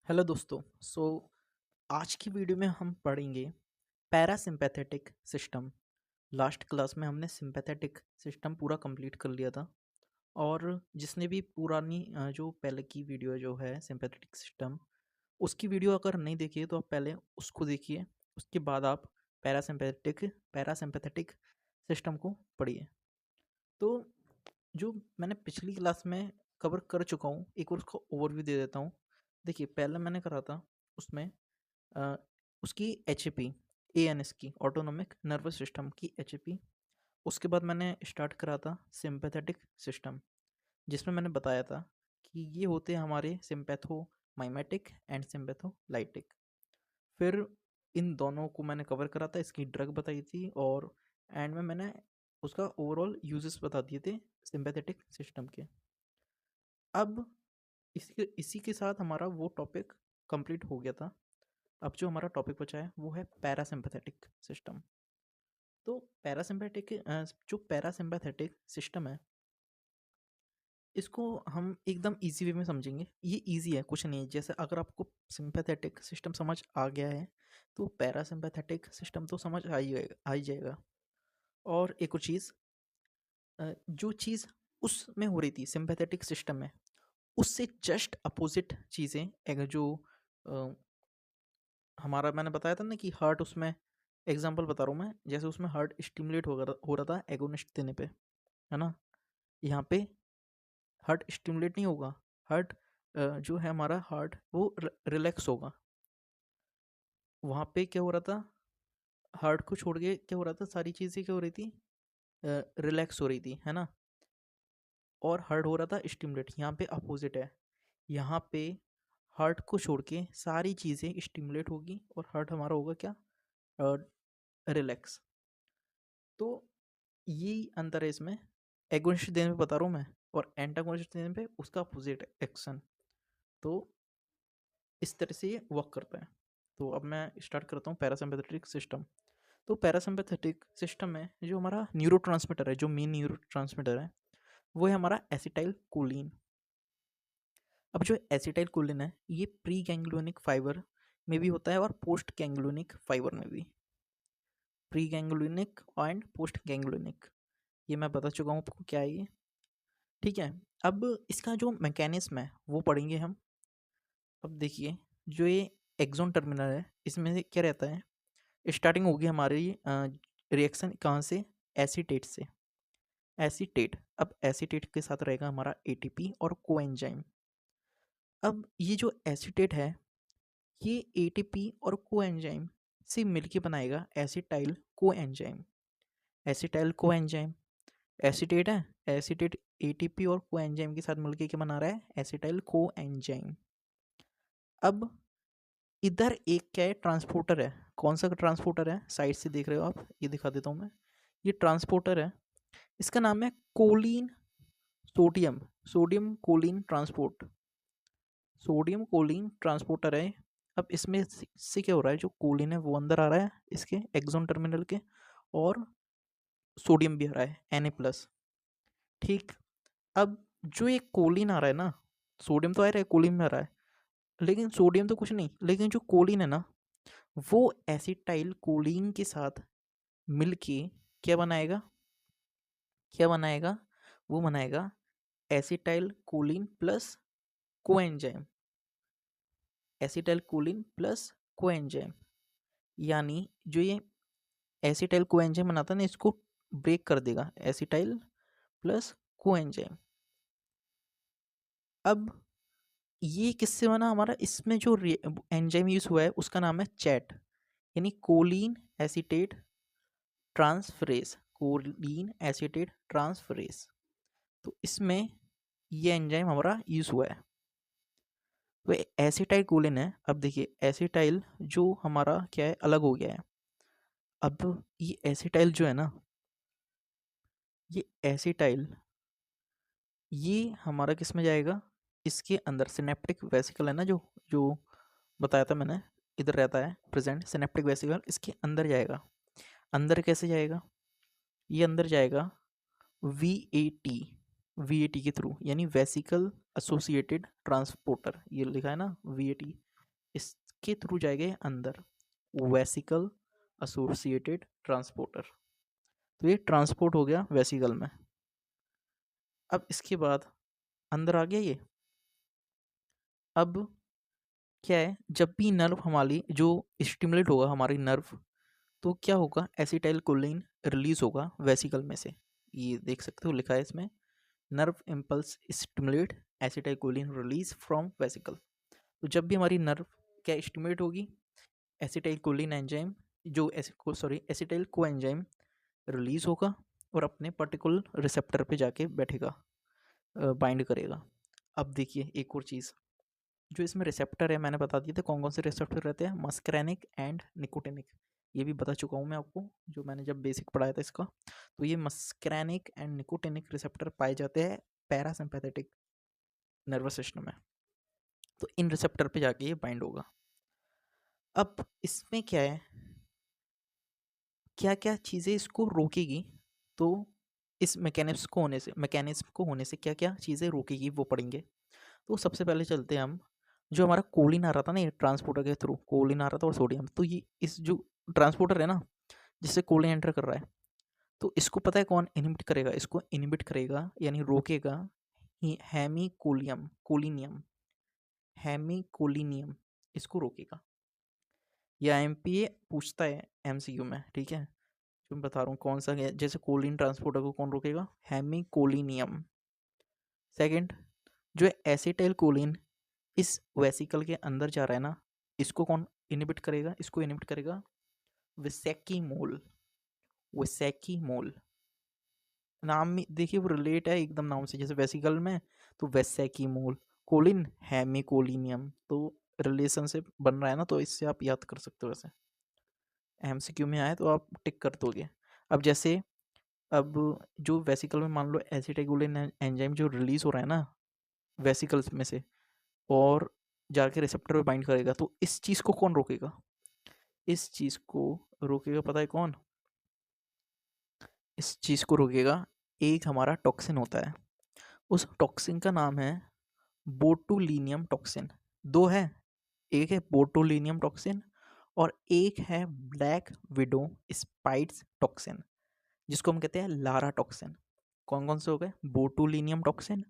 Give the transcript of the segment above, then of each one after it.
Hello दोस्तों। आज की वीडियो में हम पढ़ेंगे पैरासिम्पैथेटिक सिस्टम। लास्ट क्लास में हमने सिंपैथेटिक सिस्टम पूरा कंप्लीट कर लिया था। और जिसने भी पुरानी जो पहले की वीडियो जो है सिंपैथेटिक सिस्टम, उसकी वीडियो अगर नहीं देखी है तो आप पहले उसको देखिए। उसके बाद आप पैरासिम्पैथेटिक सिस्टम को पढ़िए। तो जो मैंने पिछली क्लास में कवर कर चुका हूँ, एक और उसका ओवरव्यू दे देता हूँ। देखिए, पहले मैंने करा था उसमें अ, उसकी एचएपी, एएनएस की, ऑटोनोमिक नर्वस सिस्टम की एचएपी। उसके बाद मैंने स्टार्ट करा था सिंपैथेटिक सिस्टम, जिसमें मैंने बताया था कि ये होते हैं हमारे सिंपैथो माइमेटिक एंड सिंपैथोलाइटिक। फिर इन दोनों को मैंने कवर करा था, इसकी ड्रग बताई थी, और एंड में मैंने उसका ओवरऑल यूजेस बता दिए थे सिंपैथेटिक सिस्टम के। अब इसी के साथ हमारा वो टॉपिक कंप्लीट हो गया था। अब जो हमारा टॉपिक बचा है वो है पैरासिम्पैथेटिक सिस्टम। तो जो पैरासिम्पैथेटिक सिस्टम है, इसको हम एकदम इजी वे में समझेंगे। ये इजी है, कुछ नहीं है। जैसे अगर आपको सिंपैथेटिक सिस्टम समझ आ गया है तो पैरासिम्पैथेटिक सिस्टम तो समझ आ ही जाएगा। और एक और चीज़, जो चीज़ उसमें हो रही थी सिंपैथेटिक सिस्टम में, उससे जस्ट अपोजिट चीज़ें जो अ, हमारा मैंने बताया था ना कि हार्ट, उसमें एग्जांपल बता रहा हूँ मैं। जैसे उसमें हार्ट स्टिमुलेट हो रहा था एगोनिस्ट देने पे, है ना। यहाँ पे हार्ट स्टिमुलेट नहीं होगा। हार्ट जो है हमारा हार्ट, वो रिलैक्स होगा। वहाँ पे क्या हो रहा था, हार्ट को छोड़ के क्या हो रहा था, सारी चीज़ें क्या हो रही थी, रिलैक्स हो रही थी, है ना। और हार्ट हो रहा था स्टिमुलेट। यहाँ पे अपोजिट है। यहाँ पे हार्ट को छोड़ के सारी चीज़ें स्टिमुलेट होगी और हार्ट हमारा होगा क्या, रिलैक्स। तो ये अंतर है इसमें। एगोनिस्ट देने पे बता रहा हूँ मैं, और एंटागोनिस्ट देने पे उसका अपोजिट एक्शन। तो इस तरह से ये वर्क करता है। तो अब मैं स्टार्ट करता हूँ पैरासिम्पैथेटिक सिस्टम। तो पैरासिम्पैथेटिक सिस्टम में जो हमारा न्यूरोट्रांसमीटर है, जो मेन न्यूरोट्रांसमीटर है, वो है हमारा एसिटाइल कोलिन। अब जो एसिटाइल कोलिन है, ये प्री गैंग्लियोनिक फाइबर में भी होता है और पोस्ट गैंग्लियोनिक फाइबर में भी। Pre ganglionic and post ganglionic, ये मैं बता चुका हूँ आपको क्या है ये। ठीक है। अब इसका जो मैकेनिज्म है वो पढ़ेंगे हम। अब देखिए, जो ये एक्सोन टर्मिनल है, इसमें से क्या रहता है, स्टार्टिंग होगी हमारी रिएक्शन कहाँ से, एसीटेट से। एसीटेट, अब एसीटेट के साथ रहेगा हमारा एटीपी और कोएंजाइम। अब ये जो एसीटेट है, ये एटीपी और कोएंजाइम से मिलके बनाएगा acetyl coenzyme. Acetyl coenzyme, acetate है, एसीटेट एटीपी और कोएंजाइम के साथ मिलके क्या बना रहा है, एसिटाइल कोएंजाइम। अब इधर एक क्या है, ट्रांसपोर्टर है। कौन सा ट्रांसपोर्टर है, साइड से देख रहे हो आप, ये दिखा देता हूँ मैं। ये ट्रांसपोर्टर है, इसका नाम है choline sodium, sodium choline transport, sodium choline transporter है। अब इसमें से क्या हो रहा है, जो कोलिन है वो अंदर आ रहा है इसके एक्सोन टर्मिनल के, और सोडियम भी आ रहा है Na+। ठीक। अब जो ये कोलिन आ रहा है ना, सोडियम तो आ रहा है, कोलिन में आ रहा है, लेकिन सोडियम तो कुछ नहीं, लेकिन जो कोलिन है ना, वो एसिटाइल कोलिन के साथ मिलके क्या बनाएगा, क्या बनाएगा, वो बनाएगा acetyl choline plus coenzyme, acetyl choline plus coenzyme. यानी जो ये एसिटाइल कोएंजाइम बनाता है ना, इसको ब्रेक कर देगा एसिटाइल प्लस कोएंजाइम। अब ये किससे बना हमारा, इसमें जो एंजाइम यूज हुआ है उसका नाम है चैट, यानी choline acetate transferase, choline acetate transferase. तो इसमें ये एंजाइम हमारा यूज हुआ है। तो एसिटाइल कोलिन है। अब देखिए, एसिटाइल जो हमारा क्या है, अलग हो गया है। अब ये एसिटाइल जो है ना, ये एसिटाइल, ये हमारा किस में जाएगा, इसके अंदर सिनेप्टिक वेसिकल है ना, जो जो बताया था मैंने, इधर रहता है प्रेजेंट सिनेप्टिक वेसिकल, इसके अंदर जाएगा। अंदर कैसे जाएगा, ये अंदर जाएगा VAT, VAT के थ्रू, यानी वेसिकल एसोसिएटेड ट्रांसपोर्टर, ये लिखा है ना VAT। इसके थ्रू जाएगा ये अंदर, वेसिकल एसोसिएटेड ट्रांसपोर्टर। तो ये ट्रांसपोर्ट हो गया वेसिकल में। अब इसके बाद अंदर आ गया ये। अब क्या है, जब भी नर्व हमारी जो स्टिमुलेट होगा हमारी नर्व, तो क्या होगा, एसिटाइल कोलिन रिलीज होगा वेसिकल में से। ये देख सकते हो लिखा है इसमें, nerve impulse stimulate acetyl choline release from vesicle. तो जब भी हमारी नर्व क्या स्टिमुलेट होगी, एसिटाइल कोलिन एंजाइम जो एसिटाइल को एंजाइम रिलीज होगा और अपने पर्टिकुलर रिसेप्टर पे जाके बैठेगा, बाइंड करेगा। अब देखिए एक और चीज़, जो इसमें रिसेप्टर है मैंने बता दिया था कौन कौन से रिसेप्टर रहते हैं, मस्करेनिक एंड निकोटिनिक। ये भी बता चुका हूँ मैं आपको, जो मैंने जब बेसिक पढ़ाया था इसका। तो ये मस्करेनिक एंड निकोटिनिक रिसेप्टर पाए जाते हैं पैरासिम्पैथेटिक नर्वस सिस्टम में। तो इन रिसेप्टर पे जाके ये बाइंड होगा। अब इसमें क्या है, क्या क्या चीज़ें इसको रोकेगी, तो इस मैकेनिज्म को होने से क्या क्या चीज़ें रोकेगी वो पढ़ेंगे। तो सबसे पहले चलते हैं हम, जो हमारा कोलिन आ रहा था ना, ये ट्रांसपोर्टर के थ्रू कोलिन आ रहा था और सोडियम, तो ये इस जो ट्रांसपोर्टर है ना जिससे कोलिन एंटर कर रहा है, तो इसको पता है कौन इनहिबिट करेगा, इसको इनहिबिट करेगा यानी रोकेगा हेमिकोलियम कोलिनियम, हेमिकोलिनियम इसको रोकेगा। या एमपीए पूछता है एमसीक्यू में, ठीक है, जो मैं बता रहा हूँ कौन सा है, जैसे कोलिन ट्रांसपोर्टर को कौन रोकेगा, हेमिकोलिनियम। सेकंड, जो एसिटाइल कोलिन इस वेसिकल के अंदर जा रहा है ना, इसको कौन इनहिबिट करेगा, इसको इनहिबिट करेगा विसेकीमोल। विसेकीमोल नाम में देखिए वो रिलेट है एकदम नाम से, जैसे वेसिकल में तो वेसेकीमोल, कोलिन हेमिकोलिनियम, तो रिलेशनशिप बन रहा है ना, तो इससे आप याद कर सकते हो। वैसे एमसीक्यू में आए तो आप टिक कर दोगे। अब जैसे अब जो वेसिकल में मान लो एसिटाइलकोलिन एंजाइम जो रिलीज हो रहा है ना वेसिकल्स में से, और जाके रिसेप्टर पे बाइंड करेगा, तो इस चीज़ को कौन रोकेगा, इस चीज़ को रोकेगा पता है कौन, इस चीज़ को रोकेगा एक हमारा टॉक्सिन होता है, उस टॉक्सिन का नाम है बोटुलिनियम टॉक्सिन। दो है, एक है बोटुलिनियम टॉक्सिन और एक है ब्लैक विडो स्पाइट्स टॉक्सिन, जिसको हम कहते हैं लारा टॉक्सिन। कौन कौन से हो गए, बोटुलिनियम टॉक्सिन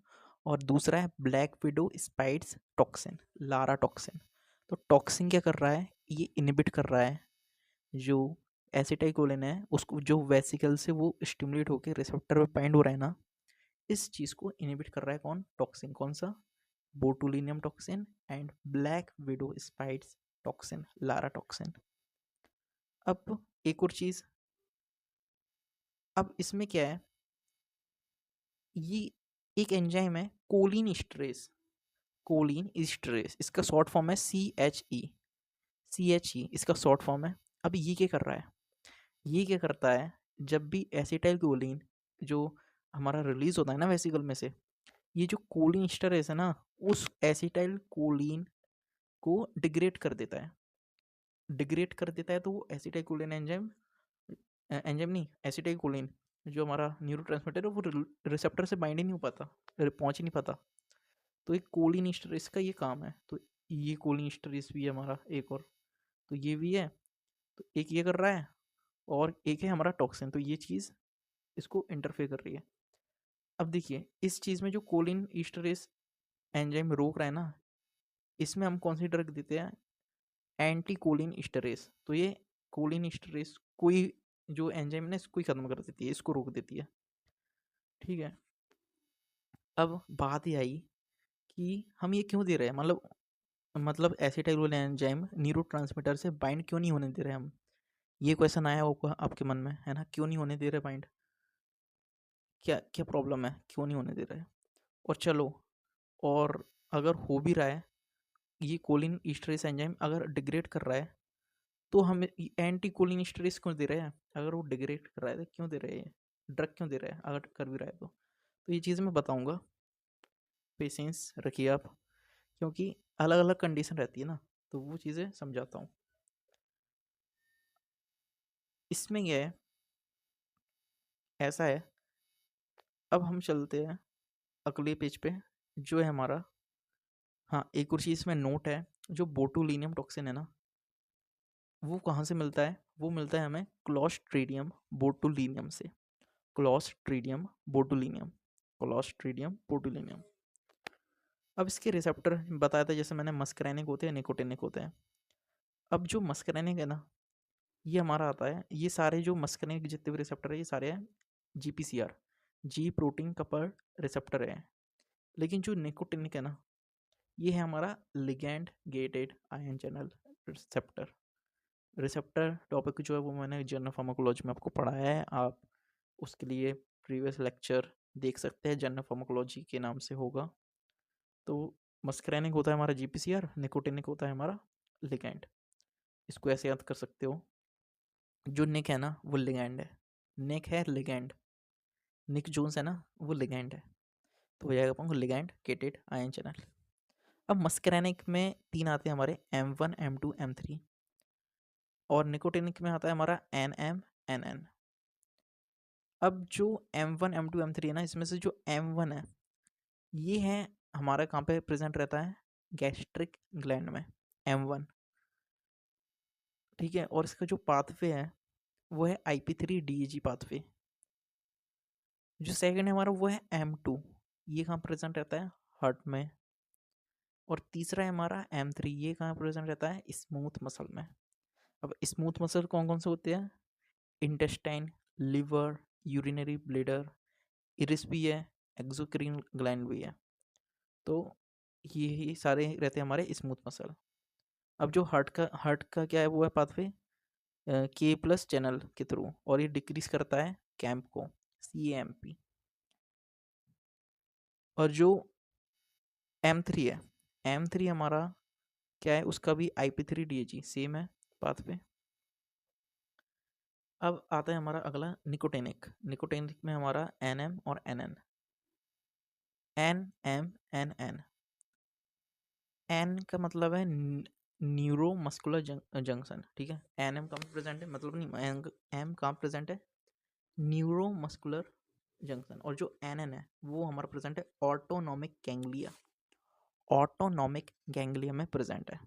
और दूसरा है ब्लैक विडो स्पाइट्स टॉक्सिन, लारा टॉक्सिन। तो टॉक्सिन क्या कर रहा है, ये इनहिबिट कर रहा है जो एसिटाइलकोलिन है उसको, जो वेसिकल से वो स्टिमुलेट होकर रिसेप्टर पे बाइंड हो रहा है ना, इस चीज़ को इनहिबिट कर रहा है कौन, टॉक्सिन। कौन सा, botulinum toxin and black widow spiders toxin, लारा टॉक्सिन। अब एक और चीज़, अब इसमें क्या है, ये एक एंजाइम है कोलिन स्ट्रेस, कोलिन स्ट्रेस इसका शॉर्ट फॉर्म है सी एच ई इसका शॉर्ट फॉर्म है। अब ये क्या कर रहा है, ये क्या करता है, जब भी एसिटाइल कोलिन जो हमारा रिलीज होता है ना वेसिकल में से, ये जो कोलिन स्टरेस है ना, उस एसिटाइल कोलिन को डिग्रेड कर देता है, डिग्रेड कर देता है। तो वो एसिटाइल कोलिन एंजाइम, एंजाइम नहीं एसिटाइल कोलिन जो हमारा न्यूरोट्रांसमीटर है, वो रिसेप्टर से बाइंड ही नहीं हो पाता, पहुंच ही नहीं पाता। तो एक कोलिन स्टरेस का ये काम है। तो ये कोलिन स्टरेस भी है हमारा एक और, तो ये भी है, तो एक ये कर रहा है और एक है हमारा टॉक्सिन, तो ये चीज़ इसको इंटरफेयर कर रही है। अब देखिए इस चीज़ में जो कोलिन ईस्टरेस एंजाइम रोक रहा है ना, इसमें हम कौन सी ड्रग देते हैं, एंटी कोलिन ईस्टरेस। तो ये कोलिन ईस्टरेस कोई जो एंजाइम है ना, इसको ही खत्म कर देती है, इसको रोक देती है, ठीक है। अब बात ये आई कि हम ये क्यों दे रहे हैं, मतलब एसिटाइल एंजाइम न्यूरोट्रांसमीटर से बाइंड क्यों नहीं होने दे रहे हम, ये क्वेश्चन आया होगा आपके मन में, है ना, क्यों नहीं होने दे रहे बाइंड, क्या क्या प्रॉब्लम है, क्यों नहीं होने दे रहे। और चलो, और अगर हो भी रहा है, ये कोलिन ईस्टरेस एंजाइम अगर डिग्रेड कर रहा है, तो हम एंटी कोलिन ईस्टरेस क्यों दे रहे हैं, अगर वो डिग्रेड कर रहा है तो क्यों दे रहे हैं, ड्रग क्यों दे रहे हैं अगर कर भी रहा है तो ये चीज़ मैं बताऊंगा, पेशेंस रखिए आप, क्योंकि अलग अलग कंडीशन रहती है ना, तो वो चीज़ें समझाता हूँ। इसमें क्या है, ऐसा है, अब हम चलते हैं अगले पेज पे, जो है हमारा, हाँ एक और चीज़ में नोट है, जो बोटुलिनियम टॉक्सिन है ना, वो कहाँ से मिलता है? वो मिलता है हमें क्लॉस्ट्रीडियम बोटुलिनियम से। Clostridium botulinum, clostridium botulinum. अब इसके रिसेप्टर बताया था, जैसे मैंने मस्करेनिक होते हैं, निकोटिनिक होते हैं। अब जो मस्करेनिक है ना, ये हमारा आता है, ये सारे जो मस्करेनिक जितने भी रिसेप्टर है, ये सारे हैं जीपीसीआर, जी प्रोटीन कपल रिसेप्टर है। लेकिन जो निकोटिनिक है ना, ये है हमारा ligand gated ion channel receptor. Receptor topic जो है वो मैंने जनरल फार्माकोलॉजी में आपको पढ़ाया है, आप उसके लिए प्रीवियस लेक्चर देख सकते हैं, जनरल फार्माकोलॉजी के नाम से होगा। तो मस्करेनिक होता है हमारा जीपीसीआर, निकोटिनिक होता है हमारा लिगैंड। इसको ऐसे याद कर सकते हो, जो निक है ना वो लिगैंड है, निक है लिगैंड, निक जोन्स है ना वो लिगैंड है, तो हो जाएगा अपन लिगैंड गेटेड आयन चैनल। अब मस्करेनिक में 3 आते हैं हमारे, M1 M2 M3, और निकोटिनिक में आता है हमारा NM NN। अब जो M1 M2 M3 है ना, इसमें से जो M1 है, ये है हमारा कहाँ पे प्रेजेंट रहता है? गैस्ट्रिक ग्लैंड में, M1। ठीक है, और इसका जो पाथवे है वो है IP3DAG पाथवे। जो सेकंड है हमारा वो है M2, ये कहाँ प्रेजेंट रहता है? हार्ट में। और तीसरा है हमारा M3, ये कहाँ प्रेजेंट रहता है? स्मूथ मसल में। अब स्मूथ मसल कौन कौन से होते हैं? Intestine, liver, urinary bladder, iris भी है, एक्सोक्रीन ग्लैंड भी है। तो ये सारे रहते हैं हमारे स्मूथ मसल। अब जो हार्ट का क्या है, वो है पाथवे K+ चैनल के थ्रू, और ये डिक्रीज करता है कैम्प को, CAMP। और जो M3 है, M3 हमारा क्या है? उसका भी IP3DAG सेम है पाथवे। अब आता है हमारा अगला निकोटिनिक। निकोटिनिक में हमारा NM और NN, NM NN। N का मतलब है न्यूरो मस्कुलर जंक्शन, ठीक है। NM कहाँ प्रेजेंट है, मतलब नहीं, M कहाँ प्रेजेंट है? Neuro muscular junction. और जो NN है वो हमारा प्रेजेंट है ऑटोनॉमिक गैंग्लिया, ऑटोनॉमिक गैंग्लिया में प्रेजेंट है।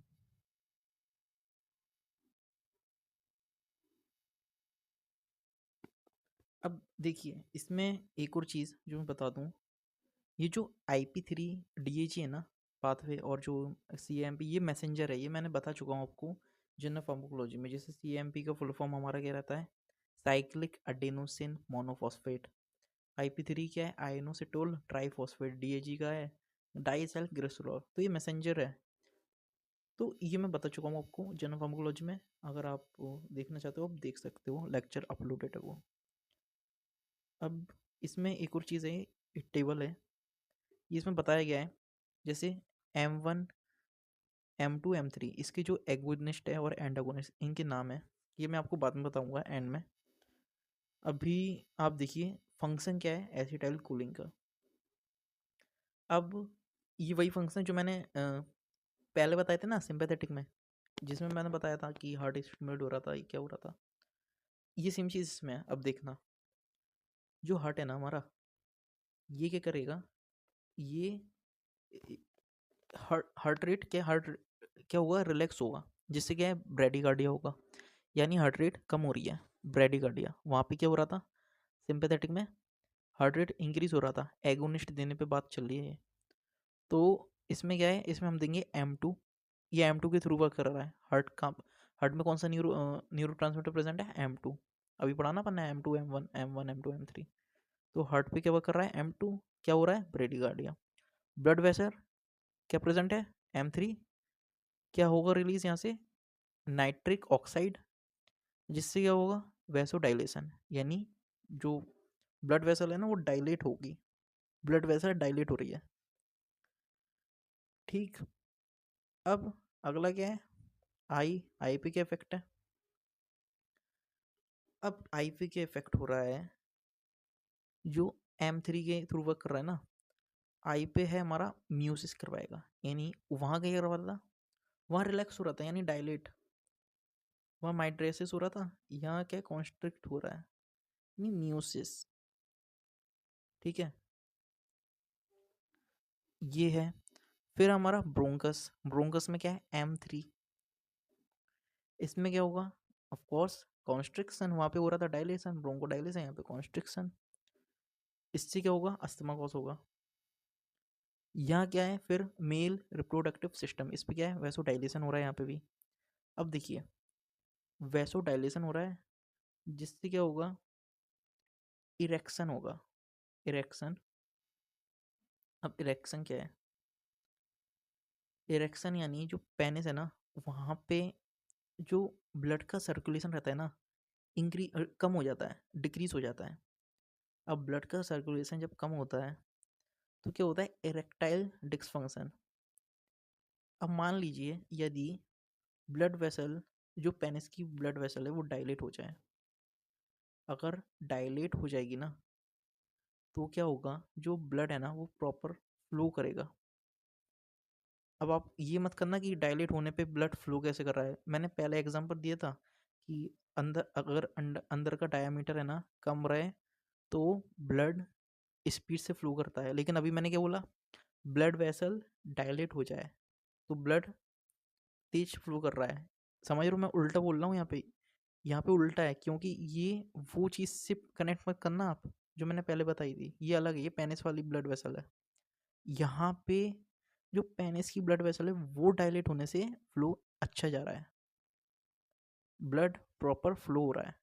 अब देखिए, इसमें एक और चीज़ जो मैं बता दूं, ये जो IP3DAG है ना पाथवे, और जो CAMP, ये मैसेंजर है, ये मैंने बता चुका हूँ आपको जनरल फार्माकोलॉजी में। जैसे CAMP का फुल फॉर्म हमारा क्या रहता है? Cyclic अडेनोसिन monophosphate. IP3 क्या है? आयनोसिटोल ट्राइफॉस्फेट। DAG का है डाइएसाइल ग्लिसरॉल। तो ये मैसेंजर है। तो ये मैं बता चुका हूँ आपको जनरल फार्माकोलॉजी में, अगर आप देखना चाहते हो आप देख सकते हो, लेक्चर अपलोडेड है वो। अब इसमें एक और चीज़ है, एक टेबल है, ये इसमें बताया गया है, जैसे M1 M2 M3, इसके जो एगोनिस्ट है और एंटागोनिस्ट, इनके नाम है, ये मैं आपको बाद में बताऊंगा एंड में। अभी आप देखिए फंक्शन क्या है एसिटाइल कूलिंग का। अब ये वही फंक्शन जो मैंने पहले बताए थे ना सिंपैथेटिक में, जिसमें मैंने बताया था कि हार्ट स्टिमुलेट हो रहा था, ये क्या हो रहा था, ये सेम चीज़ इसमें है। अब देखना, जो हार्ट है ना हमारा, ये क्या करेगा? ये हार्ट रेट क्या होगा? रिलैक्स होगा, जिससे क्या है? ब्रेडिकार्डिया होगा, यानी हार्ट रेट कम हो रही है, ब्रेडिकार्डिया। वहाँ पे क्या हो रहा था? सिंपैथेटिक में हार्ट रेट इंक्रीज हो रहा था, एगोनिस्ट देने पे बात चल रही है। तो इसमें क्या है? इसमें हम देंगे M2, ये M2 के थ्रू वर्क कर रहा है। हार्ट में कौन सा न्यूरो ट्रांसमीटर प्रेजेंट है? M2। अभी पढ़ा ना अपन ने, M2 M1 M1 M2 M3। तो हार्ट पे क्या वर्क कर रहा है? M2। क्या हो रहा है? ब्रेडिकार्डिया। ब्लड वेसल क्या प्रेजेंट है? M3। क्या होगा रिलीज यहाँ से? नाइट्रिक ऑक्साइड, जिससे क्या होगा? वैसोडाइलेशन, यानी जो ब्लड वेसल है ना वो डायलेट होगी, ब्लड वेसल डायलेट हो रही है। ठीक। अब अगला क्या है? आई पे क्या इफेक्ट है? अब आई पे क्या इफेक्ट हो रहा है? जो M3 के थ्रू वर्क कर रहा है ना, आई पे है हमारा म्यूसिस करवाएगा, यानी वहाँ क्या करवा रहा था? वहाँ रिलैक्स हो रहा था, यानी डायलेट। वहाँ माइड्रेसिस हो रहा था, यहाँ क्या कॉन्स्ट्रिक्ट हो रहा है, यानी म्यूसिस। ठीक है, ये है। फिर हमारा ब्रोंकस, ब्रोंकस में क्या है M3, इसमें क्या होगा, ऑफ कोर्स कॉन्स्ट्रिक्शन, वहाँ पे हो रहा था डायलेशन, ब्रोंकोडायलेशन, यहाँ पे कॉन्स्ट्रिक्शन, इससे क्या होगा, अस्थमा कॉज होगा। यहाँ क्या है फिर मेल रिप्रोडक्टिव सिस्टम, इस पे क्या है, वैसोडाइलेशन हो रहा है यहाँ पे भी। अब देखिए वैसोडाइलेशन हो रहा है जिससे क्या होगा, इरेक्शन होगा, इरेक्शन। अब इरेक्शन क्या है, इरेक्शन यानी जो पेनिस है ना, वहाँ पे जो ब्लड का सर्कुलेशन रहता है ना, कम हो जाता है, डिक्रीज हो जाता है। अब ब्लड का सर्कुलेशन जब कम होता है तो क्या होता है, इरेक्टाइल डिस्फंक्शन। अब मान लीजिए यदि ब्लड वेसल, जो पेनिस की ब्लड वेसल है वो डायलेट हो जाए, अगर डायलेट हो जाएगी ना तो क्या होगा, जो ब्लड है ना वो प्रॉपर फ्लो करेगा। अब आप ये मत करना कि डायलेट होने पे ब्लड फ्लो कैसे कर रहा है, मैंने पहले एग्जांपल दिया था कि अंदर का डायामीटर है ना कम रहे तो ब्लड स्पीड से फ्लो करता है, लेकिन अभी मैंने क्या बोला, ब्लड वेसल डायलेट हो जाए तो ब्लड तेज फ्लो कर रहा है। समझ रहे हो, मैं उल्टा बोल रहा हूँ यहाँ पे, यहाँ पे उल्टा है क्योंकि ये वो चीज़ से कनेक्ट मत करना आप, जो मैंने पहले बताई थी, ये अलग है, ये पेनिस वाली ब्लड वेसल है। यहाँ पे जो पेनिस की ब्लड वेसल है वो डायलेट होने से फ्लो अच्छा जा रहा है, ब्लड प्रॉपर फ्लो हो रहा है।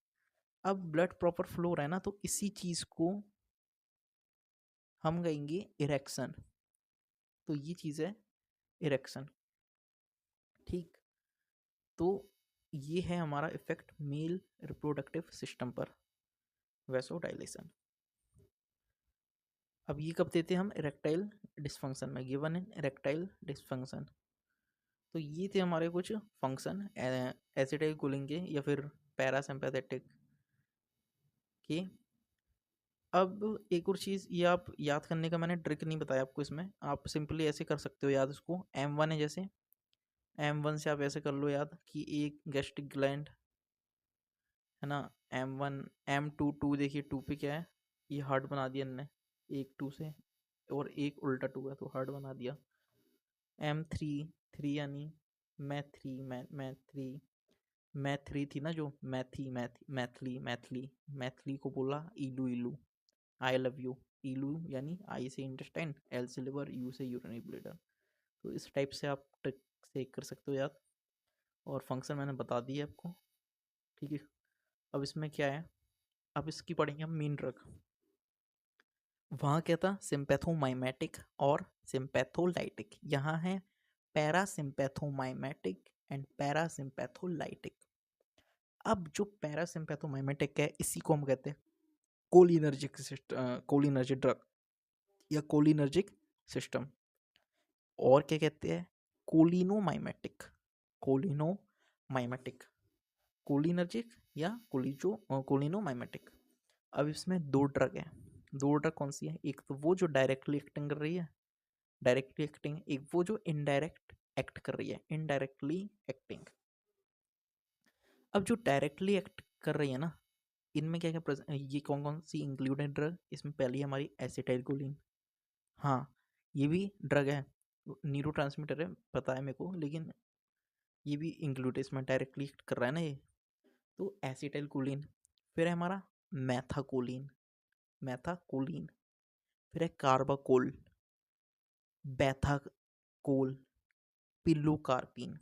अब ब्लड प्रॉपर फ्लो हो रहा है ना, तो इसी चीज़ को हम कहेंगे इरेक्शन। तो ये चीज़ है इरेक्शन, ठीक। तो ये है हमारा इफेक्ट मेल रिप्रोडक्टिव सिस्टम पर, वैसोडाइलेशन। अब ये कब देते हैं हम, इरेक्टाइल डिस्फंक्शन में, गिवन इन इरेक्टाइल डिस्फंक्शन। तो ये थे हमारे कुछ फंक्शन एसिटाइल कोलिन के या फिर पैरासिम्पैथेटिक के। अब एक और चीज़, ये आप याद करने का मैंने ट्रिक नहीं बताया आपको, इसमें आप सिंपली ऐसे कर सकते हो याद इसको, M1 है जैसे, M1 से आप ऐसे कर लो याद कि एक गैस्ट्रिक ग्लैंड है ना, M1, M2, 2 देखिए 2 पे क्या है, ये हार्ट बना दिया इनने, एक 2 से, और एक उल्टा 2 है तो हार्ट बना दिया। M3, 3 यानी मैथ्री, मैथ्री, मैथ्री थी ना जो मैथली मैथली को बोला इलू इलू, आई लव यू, इलू यानी आई से इंटेस्टाइन, एल से लिवर, यू से यूरिनरी ब्लैडर। तो इस टाइप से आप ट्रिक से कर सकते हो याद, और फंक्शन मैंने बता दिया आपको, ठीक है। अब इसमें क्या है, अब इसकी पढ़ेंगे हम मेन ड्रग। वहाँ क्या था, सिंपैथोमाइमेटिक और सिंपैथोलाइटिक, यहाँ है पैरासिम्पैथोमाइमेटिक एंड पैरासिम्पैथोलाइटिक। अब जो पैरासिम्पैथोमाइमेटिक है इसी को हम कहते हैं कोलिनर्जिक सिस्टम, कोलिनर्जिक ड्रग या कोलिनर्जिक सिस्टम, और क्या कहते हैं, कोलिनोमाइमेटिक, कोलिनोमाइमेटिक, कोलिनर्जिक या कोलिनोमाइमेटिक। अब इसमें दो ड्रग है, दो ड्रग कौन सी है, एक तो वो जो डायरेक्टली एक्टिंग कर रही है, डायरेक्टली एक्टिंग, एक वो जो इनडायरेक्ट एक्ट कर रही है, इनडायरेक्टली एक्टिंग। अब जो डायरेक्टली एक्ट कर रही है ना, इनमें क्या क्या ये कौन कौन सी इंक्लूडेड ड्रग, इसमें पहली हमारी एसिटाइलकोलिन, हाँ ये भी ड्रग है, न्यूरोट्रांसमीटर है पता है मेरे को, लेकिन ये भी इंक्लूड है इसमें, डायरेक्टली एक्ट कर रहा है ना ये, तो एसिटाइलकोलिन। फिर है हमारा मैथाकोलिन, मैथाकोलिन, फिर है carbachol, bethanechol, pilocarpine,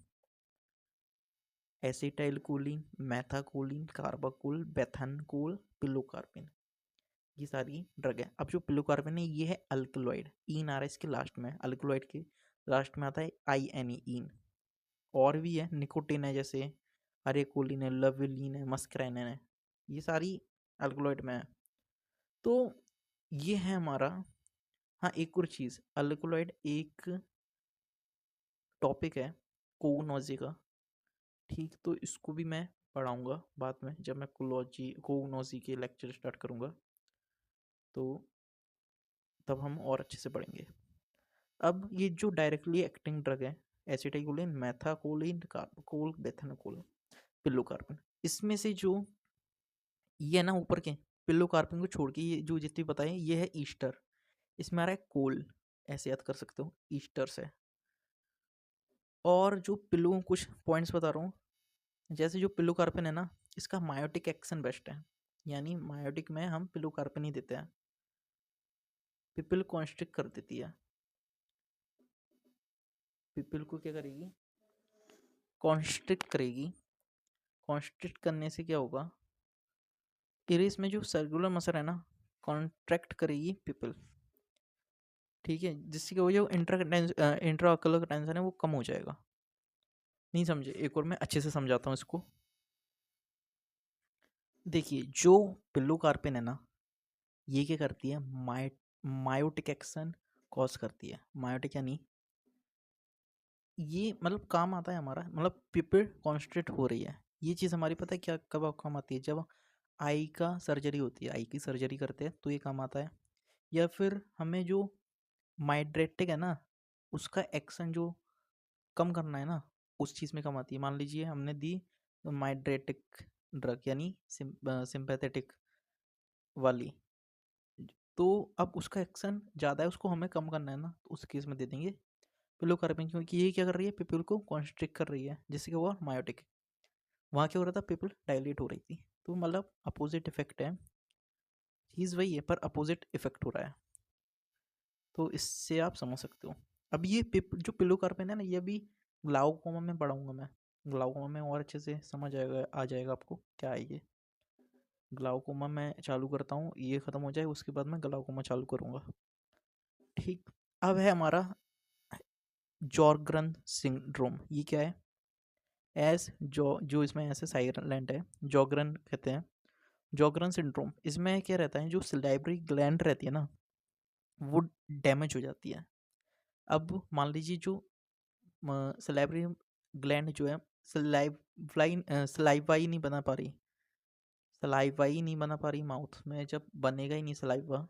acetylcholine, methacholine, carbachol, bethanechol, pilocarpine, ये सारी ड्रग है। अब जो पिलोकार्पिन है ये है अल्कलॉइड, ईन आ रहा है इसके लास्ट में, अल्कलॉइड के लास्ट में आता है INE, ईन। और भी है, निकोटिन है जैसे, अरेकोलिन है, लविलिन है, मस्करैनिन है, ये सारी अल्कलॉइड में है। तो ये है हमारा, हाँ एक और चीज़, अल्कलॉइड एक टॉपिक है कोगनोलॉजी का, ठीक, तो इसको भी मैं पढ़ाऊँगा बाद में जब मैं कोगनोलॉजी के लेक्चर स्टार्ट करूँगा, तो तब हम और अच्छे से पढ़ेंगे। अब ये जो डायरेक्टली एक्टिंग ड्रग है, acetylcholine, methacholine, carbachol, bethanechol, pilocarpine, इसमें से जो ये है ना ऊपर के, पिलोकार्पिन को छोड़ के ये जो जितनी बताए ये है ईस्टर, इसमें आ रहा है कोल, ऐसे याद कर सकते हो ईस्टर से। और जो पिल्लू कुछ पॉइंट्स बता रहा हूँ, जैसे जो पिल्लोकार्पिन है ना, इसका मायोटिक एक्शन बेस्ट है, यानी मायोटिक में हम पिल्लोकार्पिन ही देते हैं। पिपिल कॉन्स्ट्रिक्ट कर देती है, पिपिल को क्या करेगी, कॉन्स्ट्रिक्ट करेगी। कॉन्स्ट्रिक्ट करने से क्या होगा, इरेस में जो सर्कुलर मसल है ना, कॉन्ट्रैक्ट करेगी पिपिल, ठीक है, जिससे कि वो जो इंट्राऑक्यूलर टेंशन है वो कम हो जाएगा। नहीं समझे, एक और मैं अच्छे से समझाता हूँ इसको। देखिए जो पिल्लोकार्पिन है ना, ये क्या करती है, मायोटिक एक्शन कॉज करती है। मायोटिक यानी ये मतलब काम आता है हमारा, मतलब पिपिल कॉन्स्ट्रिक्ट हो रही है, ये चीज़ हमारी पता है क्या कब काम आती है, जब आई का सर्जरी होती है, आई की सर्जरी करते हैं तो ये काम आता है। या फिर हमें जो माइड्रेटिक है ना, उसका एक्शन जो कम करना है ना, उस चीज़ में कम आती है। मान लीजिए हमने दी माइड्रेटिक ड्रग यानी सिंपैथेटिक वाली, तो अब उसका एक्शन ज़्यादा है, उसको हमें कम करना है ना, तो उस केस में दे देंगे पिलोकार्पिन, क्योंकि ये क्या कर रही है, पिपिल को कॉन्स्ट्रिक्ट कर रही है, जिससे कि वो मायोटिक। वहाँ क्या हो रहा था, पिपिल डायलेट हो रही थी। तो मतलब अपोजिट इफेक्ट है, चीज़ वही है पर अपोजिट इफेक्ट हो रहा है, तो इससे आप समझ सकते हो। अब ये जो पिलोकार्पिन है ना, ये अभी ग्लाउकोमा में पढ़ाऊंगा मैं, ग्लाउकोमा में और अच्छे से समझ आएगा, आ जाएगा आपको क्या है ये। ग्लाउकोमा मैं चालू करता हूँ, ये ख़त्म हो जाए उसके बाद मैं ग्लाउकोमा चालू करूँगा, ठीक। अब है हमारा जॉर्ग्रन सिंड्रोम, ये क्या है, एस जो इसमें ऐसे साइलेंट है, जॉर्ग्रन कहते हैं। जॉर्ग्रन सिंड्रोम, इसमें क्या रहता है, जो सलाइवरी ग्लैंड रहती है ना, वो डैमेज हो जाती है। अब मान लीजिए जो सलाइवरी ग्लैंड जो है, सलाइवा ही नहीं बना पा रही, सलाइवा ही नहीं बना पा रही माउथ में, जब बनेगा ही नहीं सलाइवा,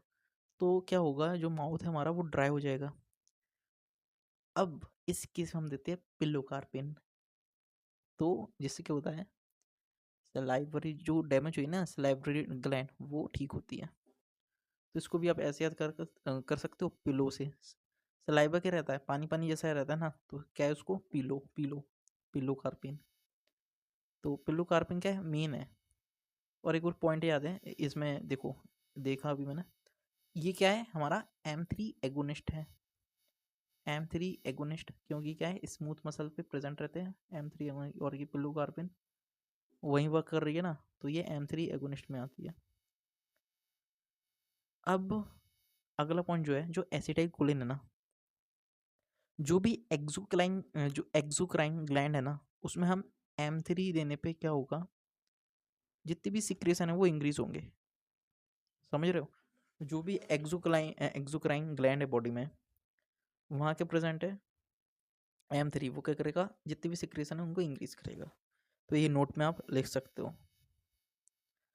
तो क्या होगा, जो माउथ है हमारा वो ड्राई हो जाएगा। अब इस केस में हम देते हैं पिल्लोकार्पिन, तो जिससे क्या होता है, सलाइवरी जो डैमेज हुई ना सलाइवरी ग्लैंड, वो ठीक होती है। तो इसको भी आप ऐसे याद कर सकते हो पिलो से। सलाइवा क्या रहता है, पानी पानी जैसा रहता है ना, तो क्या है उसको, पिलो पिलो पिलो कार्पिन। तो पिलो कार्पिन क्या है, मेन है। और एक और पॉइंट याद है इसमें, देखो देखा अभी मैंने, ये क्या है हमारा M3 एगोनिस्ट है। M3 एगोनिस्ट क्योंकि क्या है, स्मूथ मसल पे प्रेजेंट रहते हैं M3, और ये पिलो कार्पिन वहीं वर्क कर रही है ना, तो ये M3 एगोनिस्ट में आती है। अब अगला पॉइंट जो है, जो एसिटाइल कोलिन है ना, जो भी एक्सोक्राइन ग्लैंड है ना, उसमें हम M3 देने पे क्या होगा, जितनी भी सिक्रेशन है वो इंक्रीज होंगे, समझ रहे हो। जो भी एक्सोक्राइन ग्लैंड है बॉडी में, वहाँ के प्रेजेंट है M3, वो क्या करेगा, जितनी भी सिक्रेशन है उनको इंक्रीज करेगा। तो ये नोट में आप लिख सकते हो।